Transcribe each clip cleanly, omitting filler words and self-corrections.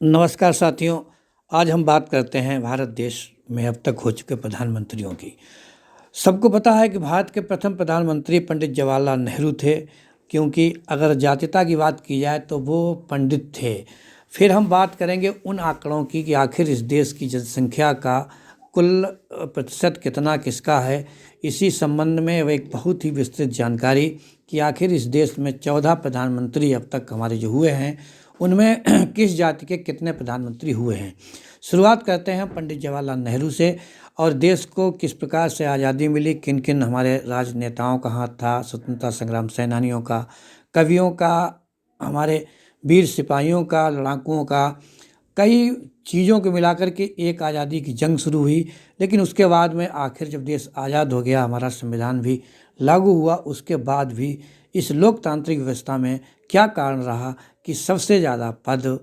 नमस्कार साथियों। आज हम बात करते हैं भारत देश में अब तक हो चुके प्रधानमंत्रियों की। सबको पता है कि भारत के प्रथम प्रधानमंत्री पंडित जवाहरलाल नेहरू थे, क्योंकि अगर जातीयता की बात की जाए तो वो पंडित थे। फिर हम बात करेंगे उन आंकड़ों की कि आखिर इस देश की जनसंख्या का कुल प्रतिशत कितना किसका है। इसी संबंध में वो एक बहुत ही विस्तृत जानकारी कि आखिर इस देश में 14 प्रधानमंत्री अब तक हमारे जो हुए हैं उनमें किस जाति के कितने प्रधानमंत्री हुए हैं। शुरुआत करते हैं पंडित जवाहरलाल नेहरू से और देश को किस प्रकार से आज़ादी मिली, किन किन हमारे राजनेताओं का हाथ था, स्वतंत्रता संग्राम सेनानियों का, कवियों का, हमारे वीर सिपाहियों का, लड़ाकुओं का, कई चीज़ों को मिलाकर के एक आज़ादी की जंग शुरू हुई। लेकिन उसके बाद में आखिर जब देश आज़ाद हो गया, हमारा संविधान भी लागू हुआ, उसके बाद भी इस लोकतांत्रिक व्यवस्था में क्या कारण रहा कि सबसे ज़्यादा पद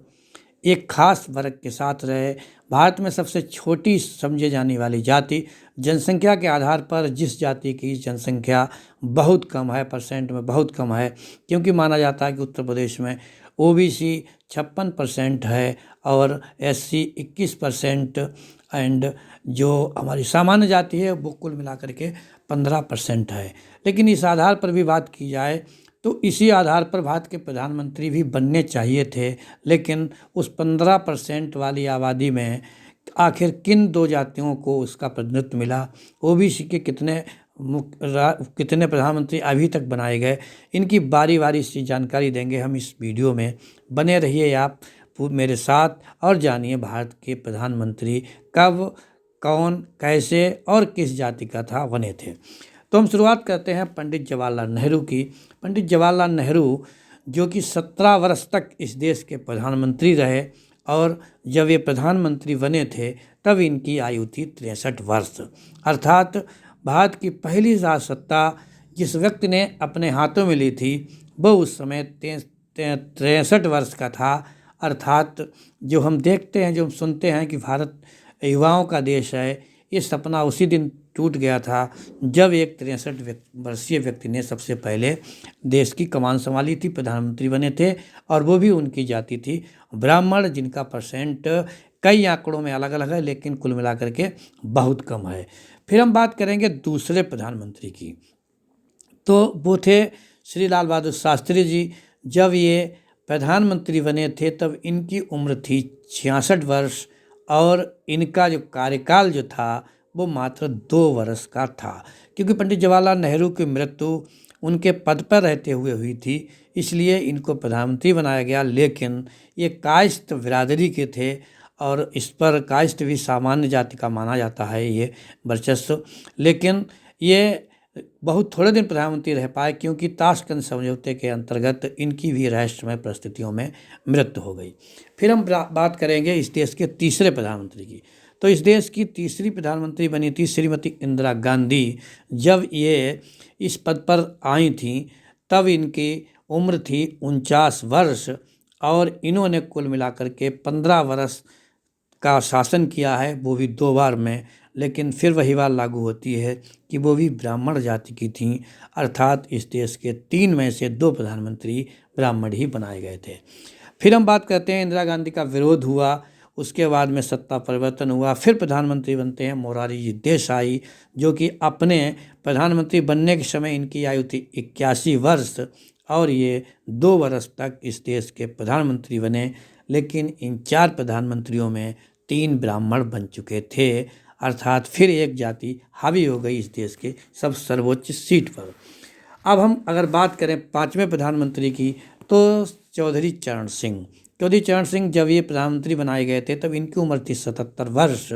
एक खास वर्ग के साथ रहे। भारत में सबसे छोटी समझे जाने वाली जाति, जनसंख्या के आधार पर जिस जाति की जनसंख्या बहुत कम है, परसेंट में बहुत कम है, क्योंकि माना जाता है कि उत्तर प्रदेश में ओबीसी 56% है और एससी 21% एंड जो हमारी सामान्य जाति है वो कुल मिलाकर के 15% है। लेकिन इस आधार पर भी बात की जाए तो इसी आधार पर भारत के प्रधानमंत्री भी बनने चाहिए थे। लेकिन उस 15% वाली आबादी में आखिर किन दो जातियों को उसका प्रतिनिधित्व मिला, ओबीसी के कितने प्रधानमंत्री अभी तक बनाए गए, इनकी बारी बारी से जानकारी देंगे हम इस वीडियो में। बने रहिए आप मेरे साथ और जानिए भारत के प्रधानमंत्री कब, कौन, कैसे और किस जाति का था बने थे। तो हम शुरुआत करते हैं पंडित जवाहरलाल नेहरू की। पंडित जवाहरलाल नेहरू जो कि 17 वर्ष तक इस देश के प्रधानमंत्री रहे और जब ये प्रधानमंत्री बने थे तब इनकी आयु थी 63 वर्ष। अर्थात भारत की पहली राजसत्ता जिस व्यक्ति ने अपने हाथों में ली थी वो उस समय 63 वर्ष का था। अर्थात जो हम देखते हैं, जो हम सुनते हैं कि भारत युवाओं का देश है, ये सपना उसी दिन टूट गया था जब एक 63 वर्षीय व्यक्ति ने सबसे पहले देश की कमान संभाली थी, प्रधानमंत्री बने थे और वो भी उनकी जाति थी ब्राह्मण, जिनका परसेंट कई आंकड़ों में अलग अलग है लेकिन कुल मिलाकर के बहुत कम है। फिर हम बात करेंगे दूसरे प्रधानमंत्री की, तो वो थे श्री लाल बहादुर शास्त्री जी। जब ये प्रधानमंत्री बने थे तब इनकी उम्र थी 66 वर्ष और इनका जो कार्यकाल जो था वो मात्र 2 वर्ष का था, क्योंकि पंडित जवाहरलाल नेहरू की मृत्यु उनके पद पर रहते हुए हुई थी, इसलिए इनको प्रधानमंत्री बनाया गया। लेकिन ये कायस्थ बिरादरी के थे और इस पर कायस्थ भी सामान्य जाति का माना जाता है ये वर्चस्व। लेकिन ये बहुत थोड़े दिन प्रधानमंत्री रह पाए, क्योंकि ताशकंद समझौते के अंतर्गत इनकी भी रहस्यमय परिस्थितियों में मृत्यु हो गई। फिर हम बात करेंगे इस देश के तीसरे प्रधानमंत्री की। तो इस देश की तीसरी प्रधानमंत्री बनी थी श्रीमती इंदिरा गांधी। जब ये इस पद पर आई थी तब इनकी उम्र थी 49 वर्ष और इन्होंने कुल मिलाकर के 15 वर्ष का शासन किया है, वो भी 2 बार में। लेकिन फिर वही बात लागू होती है कि वो भी ब्राह्मण जाति की थीं, अर्थात इस देश के 3 में से 2 प्रधानमंत्री ब्राह्मण ही बनाए गए थे। फिर हम बात करते हैं इंदिरा गांधी का विरोध हुआ, उसके बाद में सत्ता परिवर्तन हुआ, फिर प्रधानमंत्री बनते हैं मोरारजी जी देसाई, जो कि अपने प्रधानमंत्री बनने के समय इनकी आयु थी 81 वर्ष और ये 2 वर्ष तक इस देश के प्रधानमंत्री बने। लेकिन इन 4 प्रधानमंत्रियों में 3 ब्राह्मण बन चुके थे, अर्थात फिर एक जाति हावी हो गई इस देश के सब सर्वोच्च सीट पर। अब हम अगर बात करें 5वें प्रधानमंत्री की, तो चौधरी चरण सिंह। चौधरी चरण सिंह जब ये प्रधानमंत्री बनाए गए थे तब इनकी उम्र थी 77 वर्ष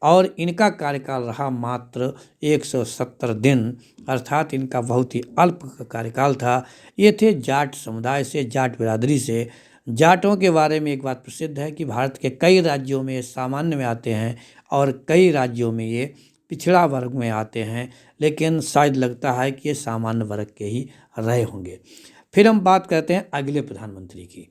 और इनका कार्यकाल रहा मात्र 170 दिन, अर्थात इनका बहुत ही अल्प कार्यकाल था। ये थे जाट समुदाय से, जाट बिरादरी से। जाटों के बारे में एक बात प्रसिद्ध है कि भारत के कई राज्यों में ये सामान्य में आते हैं और कई राज्यों में ये पिछड़ा वर्ग में आते हैं, लेकिन शायद लगता है कि ये सामान्य वर्ग के ही रहे होंगे। फिर हम बात करते हैं अगले प्रधानमंत्री की।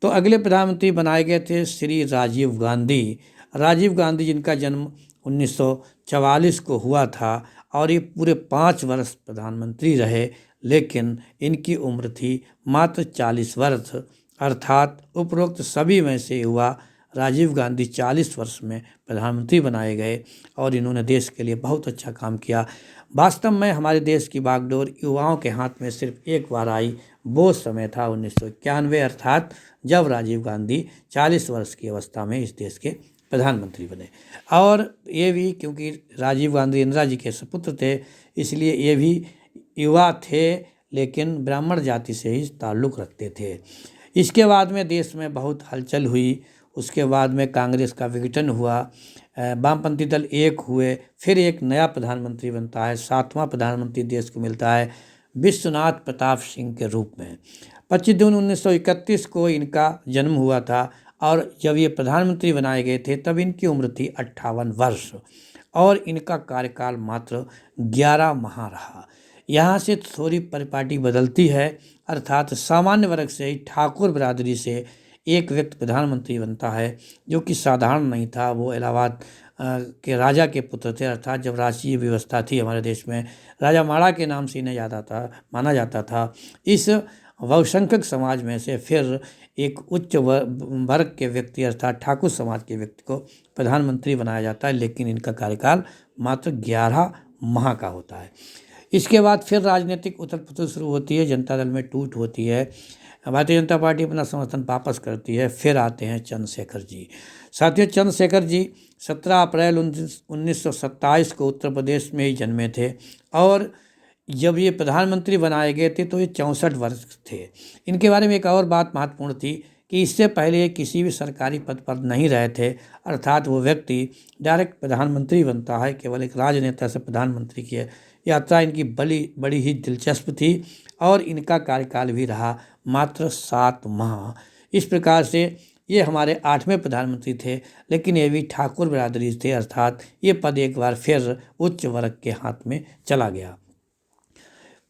तो अगले प्रधानमंत्री बनाए गए थे श्री राजीव गांधी। राजीव गांधी जिनका जन्म 1944 को हुआ था और ये पूरे 5 वर्ष प्रधानमंत्री रहे, लेकिन इनकी उम्र थी मात्र 40 वर्ष अर्थात उपरोक्त सभी में से युवा राजीव गांधी 40 वर्ष में प्रधानमंत्री बनाए गए और इन्होंने देश के लिए बहुत अच्छा काम किया। वास्तव में हमारे देश की बागडोर युवाओं के हाथ में सिर्फ एक बार आई, वो समय था 1991, अर्थात जब राजीव गांधी 40 वर्ष की अवस्था में इस देश के प्रधानमंत्री बने। और ये भी क्योंकि राजीव गांधी इंदिरा जी के सुपुत्र थे, इसलिए ये भी युवा थे, लेकिन ब्राह्मण जाति से ही ताल्लुक़ रखते थे। इसके बाद में देश में बहुत हलचल हुई। उसके बाद में कांग्रेस का विघटन हुआ, वामपंथी दल एक हुए, फिर एक नया प्रधानमंत्री बनता है। 7वां प्रधानमंत्री देश को मिलता है विश्वनाथ प्रताप सिंह के रूप में। 25 जून 1931 को इनका जन्म हुआ था और जब ये प्रधानमंत्री बनाए गए थे तब इनकी उम्र थी 58 वर्ष और इनका कार्यकाल मात्र 11 माह रहा। यहाँ से थोड़ी परिपाटी बदलती है, अर्थात सामान्य वर्ग से ही ठाकुर बिरादरी से एक व्यक्ति प्रधानमंत्री बनता है, जो कि साधारण नहीं था। वो इलाहाबाद के राजा के पुत्र थे, अर्थात जब राष्ट्रीय व्यवस्था थी हमारे देश में, राजा माड़ा के नाम से इन्हें माना जाता था। इस बहुसंख्यक समाज में से फिर एक उच्च वर्ग के व्यक्ति अर्थात ठाकुर समाज के व्यक्ति को प्रधानमंत्री बनाया जाता है, लेकिन इनका कार्यकाल मात्र 11 माह का होता है। इसके बाद फिर राजनीतिक उथल पुथल शुरू होती है, जनता दल में टूट होती है, भारतीय जनता पार्टी अपना समर्थन वापस करती है। फिर आते हैं चंद्रशेखर जी। साथियों, चंद्रशेखर जी 17 अप्रैल 1927 को उत्तर प्रदेश में ही जन्मे थे और जब ये प्रधानमंत्री बनाए गए थे तो ये 64 वर्ष थे। इनके बारे में एक और बात महत्वपूर्ण थी कि इससे पहले ये किसी भी सरकारी पद पर नहीं रहे थे, अर्थात वो व्यक्ति डायरेक्ट प्रधानमंत्री बनता है। केवल एक राजनेता से प्रधानमंत्री की यात्रा इनकी बड़ी ही दिलचस्प थी और इनका कार्यकाल भी रहा मात्र 7 माह। इस प्रकार से ये हमारे 8वें प्रधानमंत्री थे, लेकिन ये भी ठाकुर बिरादरी थे, अर्थात ये पद एक बार फिर उच्च वर्ग के हाथ में चला गया।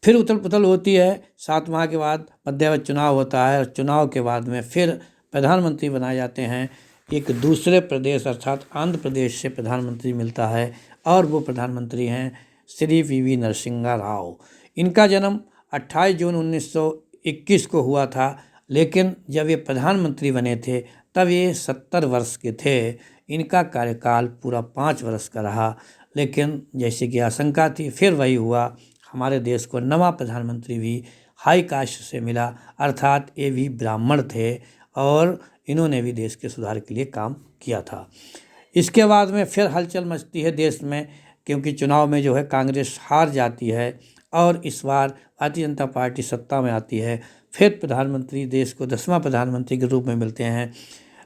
फिर उथल पुथल होती है। 7 माह के बाद मध्यावधि चुनाव होता है और चुनाव के बाद में फिर प्रधानमंत्री बनाए जाते हैं। एक दूसरे प्रदेश अर्थात आंध्र प्रदेश से प्रधानमंत्री मिलता है और वो प्रधानमंत्री हैं श्री वी नरसिम्हा राव। इनका जन्म 28 जून 1921 को हुआ था, लेकिन जब ये प्रधानमंत्री बने थे तब ये 70 वर्ष के थे। इनका कार्यकाल पूरा 5 वर्ष का रहा, लेकिन जैसे कि आशंका थी फिर वही हुआ। हमारे देश को नवा प्रधानमंत्री भी हाई कास्ट से मिला, अर्थात ये भी ब्राह्मण थे और इन्होंने भी देश के सुधार के लिए काम किया था। इसके बाद में फिर हलचल मचती है देश में, क्योंकि चुनाव में जो है कांग्रेस हार जाती है और इस बार भारतीय जनता पार्टी सत्ता में आती है। फिर प्रधानमंत्री देश को 10वां प्रधानमंत्री के रूप में मिलते हैं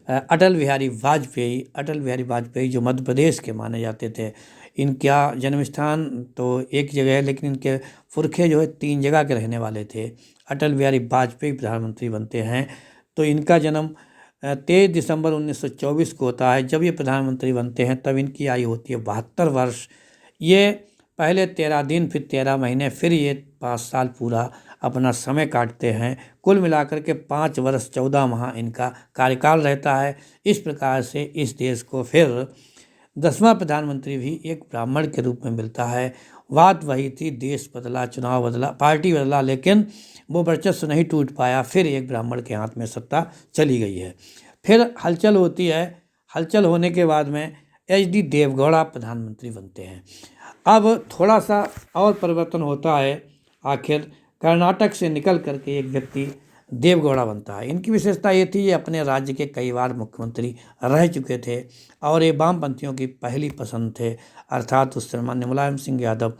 अटल बिहारी वाजपेयी जो मध्य प्रदेश के माने जाते थे। इनका जन्म स्थान तो एक जगह है, लेकिन इनके पुरखे जो है 3 जगह के रहने वाले थे। अटल बिहारी वाजपेयी प्रधानमंत्री बनते हैं तो इनका जन्म 23 दिसंबर 1924 को होता है। जब ये प्रधानमंत्री बनते हैं तब इनकी आयु होती है 72 वर्ष। ये पहले 13 दिन फिर 13 महीने फिर ये 5 साल पूरा अपना समय काटते हैं। कुल मिलाकर के 5 वर्ष 14 माह इनका कार्यकाल रहता है। इस प्रकार से इस देश को फिर 10वां प्रधानमंत्री भी एक ब्राह्मण के रूप में मिलता है। बात वही थी, देश बदला, चुनाव बदला, पार्टी बदला, लेकिन वो वर्चस्व नहीं टूट पाया। फिर एक ब्राह्मण के हाथ में सत्ता चली गई है। फिर हलचल होती है। हलचल होने के बाद में HD देवगौड़ा प्रधानमंत्री बनते हैं। अब थोड़ा सा और परिवर्तन होता है। आखिर कर्नाटक से निकल करके एक व्यक्ति देवगौड़ा बनता है। इनकी विशेषता ये थी, ये अपने राज्य के कई बार मुख्यमंत्री रह चुके थे और ये वामपंथियों की पहली पसंद थे, अर्थात उस समय माननीय मुलायम सिंह यादव,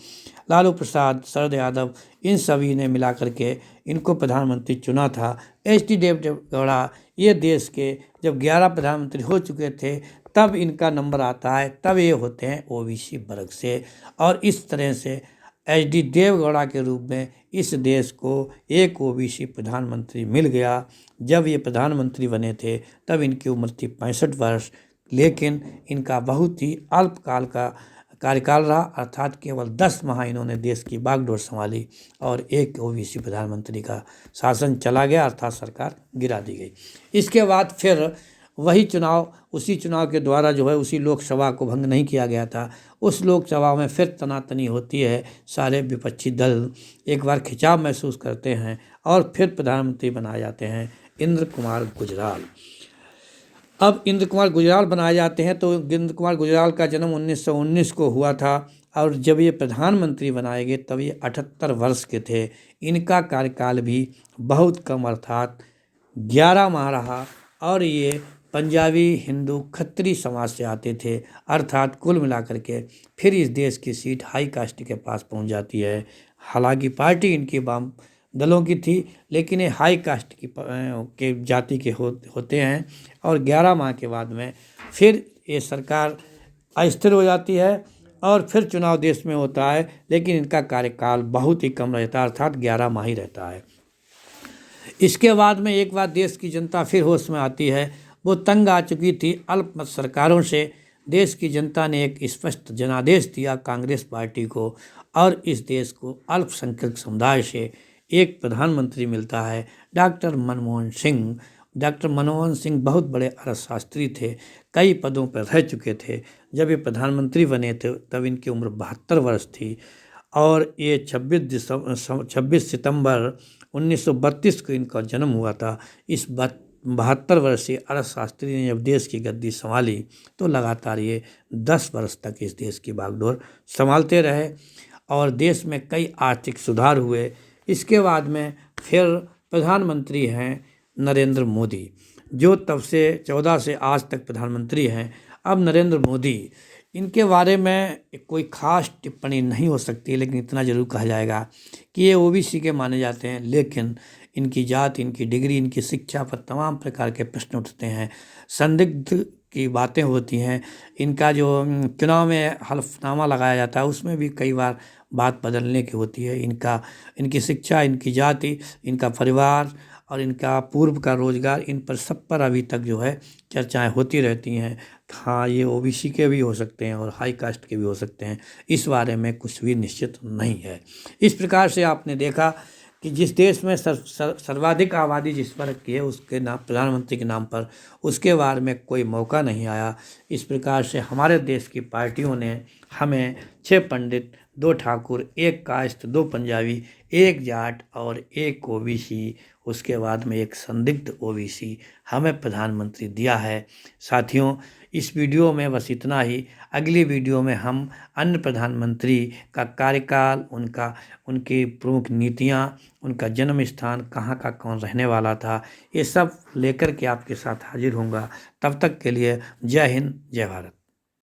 लालू प्रसाद, शरद यादव, इन सभी ने मिला करके इनको प्रधानमंत्री चुना था। HD देवगौड़ा ये देश के जब 11 प्रधानमंत्री हो चुके थे तब इनका नंबर आता है, तब ये होते हैं OBC वर्ग से और इस तरह से HD देवगौड़ा के रूप में इस देश को एक OBC प्रधानमंत्री मिल गया। जब ये प्रधानमंत्री बने थे तब इनकी उम्र थी 65 वर्ष, लेकिन इनका बहुत ही अल्पकाल का कार्यकाल रहा, अर्थात केवल 10 माह इन्होंने देश की बागडोर संभाली और एक OBC प्रधानमंत्री का शासन चला गया, अर्थात सरकार गिरा दी गई। इसके बाद फिर वही चुनाव, उसी चुनाव के द्वारा जो है उसी लोकसभा को भंग नहीं किया गया था। उस लोकसभा में फिर तनातनी होती है। सारे विपक्षी दल एक बार खिंचाव महसूस करते हैं और फिर प्रधानमंत्री बनाए जाते हैं इंद्र कुमार गुजराल। अब इंद्र कुमार गुजराल बनाए जाते हैं तो इंद्र कुमार गुजराल का जन्म 1919 को हुआ था और जब ये प्रधानमंत्री बनाए गए तब ये 78 वर्ष के थे। इनका कार्यकाल भी बहुत कम अर्थात 11 माह रहा और ये पंजाबी हिंदू खत्री समाज से आते थे, अर्थात कुल मिलाकर के फिर इस देश की सीट हाई कास्ट के पास पहुंच जाती है। हालांकि पार्टी इनकी वाम दलों की थी लेकिन ये हाई कास्ट के जाति के होते हैं और 11 माह के बाद में फिर ये सरकार अस्थिर हो जाती है और फिर चुनाव देश में होता है, लेकिन इनका कार्यकाल बहुत ही कम रहता है अर्थात 11 माह ही रहता है। इसके बाद में एक बार देश की जनता फिर होश में आती है, वो तंग आ चुकी थी अल्पमत सरकारों से। देश की जनता ने एक स्पष्ट जनादेश दिया कांग्रेस पार्टी को और इस देश को अल्पसंख्यक समुदाय से एक प्रधानमंत्री मिलता है, डॉक्टर मनमोहन सिंह। डॉक्टर मनमोहन सिंह बहुत बड़े अर्थशास्त्री थे, कई पदों पर रह चुके थे। जब ये प्रधानमंत्री बने थे तब इनकी उम्र 72 वर्ष थी और ये 26 सितंबर 1932 को इनका जन्म हुआ था। इस 72 वर्षीय अर्थशास्त्री ने जब देश की गद्दी संभाली तो लगातार ये 10 वर्ष तक इस देश की बागडोर संभालते रहे और देश में कई आर्थिक सुधार हुए। इसके बाद में फिर प्रधानमंत्री हैं नरेंद्र मोदी, जो तब से 14 से आज तक प्रधानमंत्री हैं। अब नरेंद्र मोदी, इनके बारे में कोई ख़ास टिप्पणी नहीं हो सकती, लेकिन इतना ज़रूर कहा जाएगा कि ये ओबीसी के माने जाते हैं, लेकिन इनकी जात, इनकी डिग्री, इनकी शिक्षा पर तमाम प्रकार के प्रश्न उठते हैं, संदिग्ध की बातें होती हैं। इनका जो चुनाव में हलफनामा लगाया जाता है उसमें भी कई बार बात बदलने की होती है। इनकी शिक्षा, इनकी जाति, इनका परिवार और इनका पूर्व का रोजगार, इन पर सब पर अभी तक जो है चर्चाएं होती रहती हैं। हाँ, ये ओबीसी के भी हो सकते हैं और हाई कास्ट के भी हो सकते हैं, इस बारे में कुछ भी निश्चित नहीं है। इस प्रकार से आपने देखा कि जिस देश में सर्वाधिक आबादी जिस पर की है उसके नाम, प्रधानमंत्री के नाम पर, उसके बारे में कोई मौका नहीं आया। इस प्रकार से हमारे देश की पार्टियों ने हमें 6 पंडित, 2 ठाकुर, 1 कायस्थ, 2 पंजाबी, 1 जाट और 1 ओबीसी, उसके बाद में 1 संदिग्ध ओबीसी हमें प्रधानमंत्री दिया है। साथियों, इस वीडियो में बस इतना ही। अगली वीडियो में हम अन्य प्रधानमंत्री का कार्यकाल, उनकी प्रमुख नीतियां, उनका जन्म स्थान, कहाँ का कौन रहने वाला था, ये सब लेकर के आपके साथ हाजिर होऊंगा। तब तक के लिए जय हिंद, जय भारत।